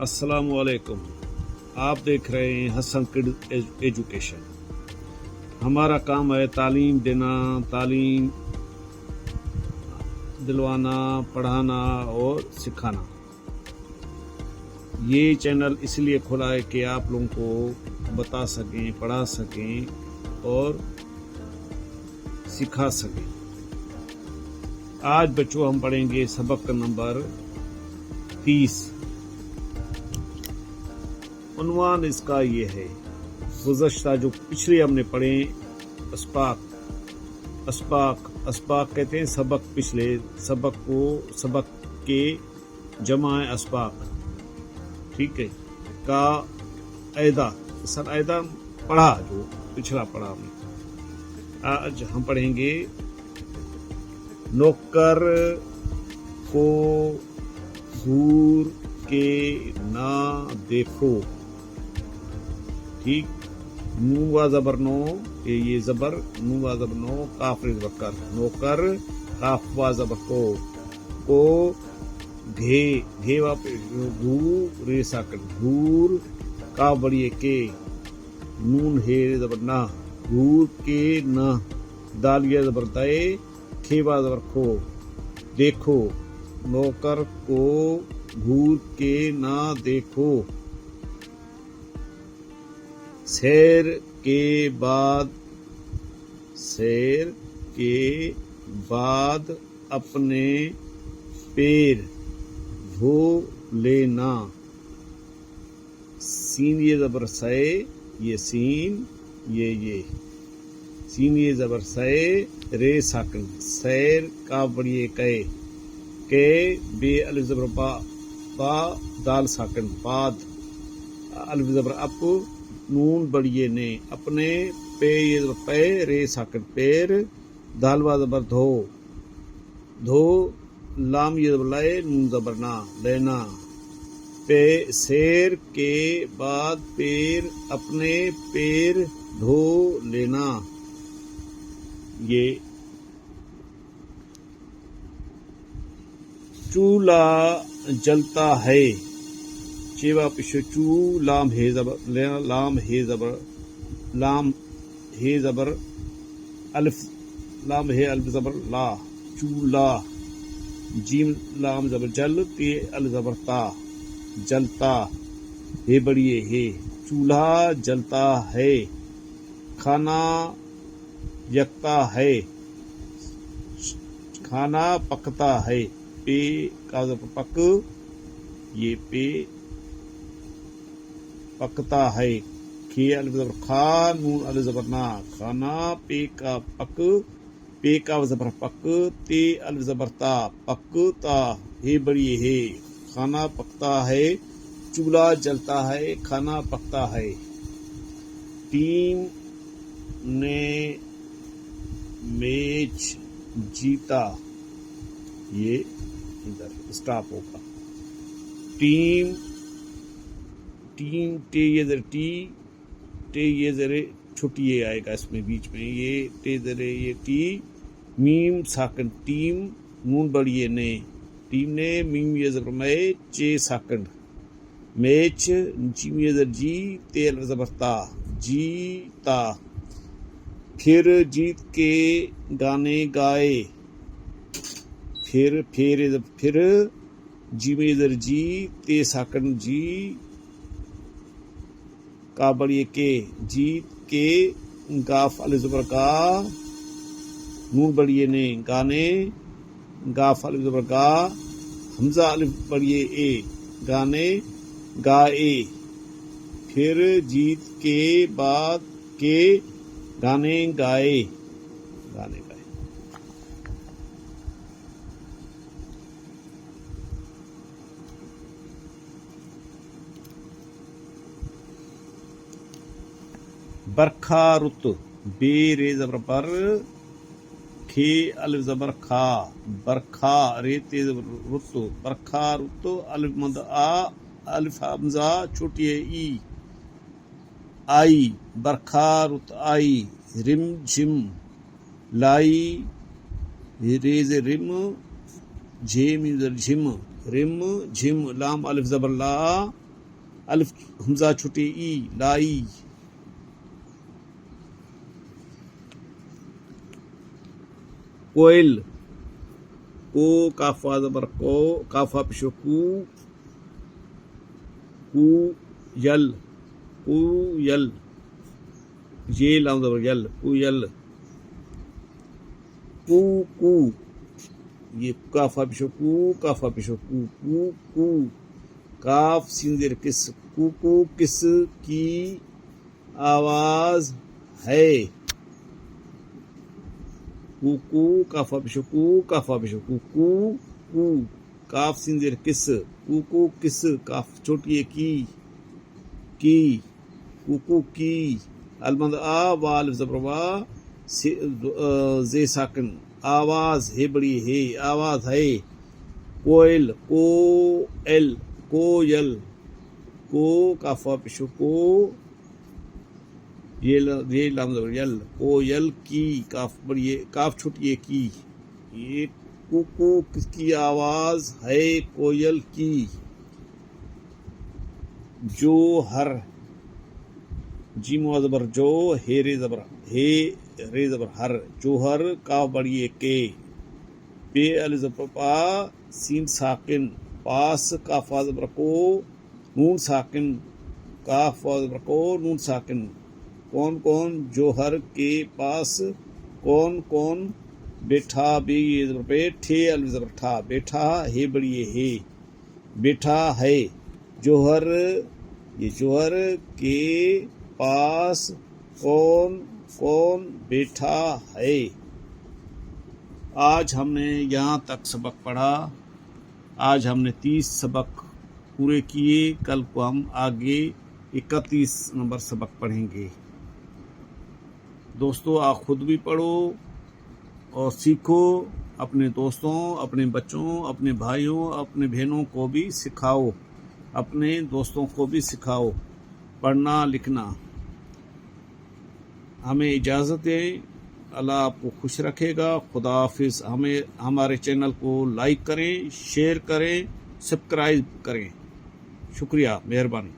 अस्सलामुअलैकुम। आप देख रहे हैं हसन किड एजुकेशन। हमारा काम है तालीम देना, तालीम दिलवाना, पढ़ाना और सिखाना। ये चैनल इसलिए खुला है कि आप लोगों को बता सकें, पढ़ा सकें और सिखा सकें। आज बच्चों हम पढ़ेंगे सबक नंबर 30। उन्वान इसका ये है, गुज़श्ता जो पिछले हमने पढ़े अस्बाक कहते हैं सबक, पिछले सबक को सबक के जमा है अस्बाक, ठीक है। का ऐदा सर ऐदा पढ़ा, जो पिछला पढ़ा हमने। आज हम पढ़ेंगे नौकर को घूर के ना देखो, ठीक। नून वा जबर नो, ये जबर नून वा जबर नो, काफ रे जबर कर, नौकर काफ वा जबर को घे वा पे घू रे साकर घूर, का बड़िए के, नून हे जबर ना, घूर के ना, दालिया जबर दे, खेवा जबर खो, देखो। नौकर को घूर के ना देखो। सैर के बाद अपने पैर धो लेना। सीन ये जबर से, ये सीन ये सीन ये जबर से, रे साकन, सैर का बड़िए के बे अलिफ जबर बा दाल साकन, बाद अलिफ जबर अप, नून बड़िए ने, अपने पे रे साकन, पैर, दालवा जबर धो, लाम ये जबर लाए, नून जबर ना, लेना। पे सैर के बाद पैर, अपने पैर धो लेना। ये चूल्हा जलता है, चेवा पिछे चू, लाम हे जबर, लाम हे जबर अलिफ, लाम हे अलिफ जबर ला, चूल्हा। जीम लाम जबर जल, ते अलिफ जबर ता, जलता। हे बड़िए हे, चूल्हा जलता है। खाना यकता है, खाना पकता है। पे का जबर पक, ये पे पकता है। खे अलिफ जबर खा, नून अलिफ जबर ना, खाना पे का पक, पे का जबर पक, ते अलिफ जबर ता, पकता। हे बड़िए हे, खाना पकता है, चूल्हा जलता है, खाना पकता है। टीम ने मैच जीता, ये इधर स्टॉप होगा। टीम टे ये जरे टे ये जरे छोटी ये आएगा इसमें बीच में, ये टे जरे ये टी, मीम साकन, टीम, नून बड़िए ने, टीम ने, मीम ये जबर मैं, चे साकन, मैच, जीम ये जर जी, तेल जबरता, जीता। फिर जीत के गाने गाए, फिर जी में इधर जी, ते साकन जी, का बड़िए के, जीत के, गाफ अलिफ जबर का, नून बड़िए ने, गाने, गाफ अलिफ जबर गा, हमजा अलिफ बड़िए ए, गाने गाए। फिर जीत के बाद के गाने गाए, गाने गाए। बरखा रुत, बे रे जबर बर, खे अलिफ जबर खा, बरखा, रे ते जबर रुत, बरखा रुत, अलिफ मद आ, अलिफ हमजा छोटी है ई, आई, बरखा रुत आई। रिम झिम लाई, रेज रिम, झेम झिम, रिम झिम, लाम अलिफ जबर ला, अलिफ हमजा छुट्टी ई लाई। कोयल को काफा ज़बर को काफा पिशो कू यल ये लाम ज़बर यल कुयल। कू ये काफा पिशो कू काफ सीन ज़ेर किस कू किस की आवाज है। कू काफा पिशो कू काफ सीन ज़ेर किस कू किस काफ छोटी की कू की अलमद आ वाल ज़बरवा जे साकिन आवाज है बड़ी है आवाज है। कोयल को काफा पिशो को ये लाम ज़बर यल कोयल की काफ बड़ी काफ छोटी की। ये कुकू किसकी आवाज है कोयल की। जो हर जीम ज़बर जो हे रे ज़बर हर जोहर काफ बड़ी के पे अल ज़बर पा सीन साकिन पास काफा ज़बर को नून साकिन काफा ज़बर को नून साकिन। कौन कौन जोहर के पास कौन बैठा बे ये ज़बर पे ठे अल ज़बर ठा बैठा हे बड़ी है बैठा है। जोहर ये जोहर के पास कौन बैठा है। आज हमने यहाँ तक सबक पढ़ा। आज हमने 30 सबक पूरे किए। कल को हम आगे 31 नंबर सबक पढ़ेंगे। दोस्तों आप खुद भी पढ़ो और सीखो, अपने दोस्तों, अपने बच्चों, अपने भाइयों, अपने बहनों को भी सिखाओ, अपने दोस्तों को भी सिखाओ पढ़ना लिखना। हमें इजाज़त दें। अल्लाह आपको खुश रखेगा। खुदा हाफिज़। हमें हमारे चैनल को लाइक करें, शेयर करें, सब्सक्राइब करें। शुक्रिया, मेहरबानी।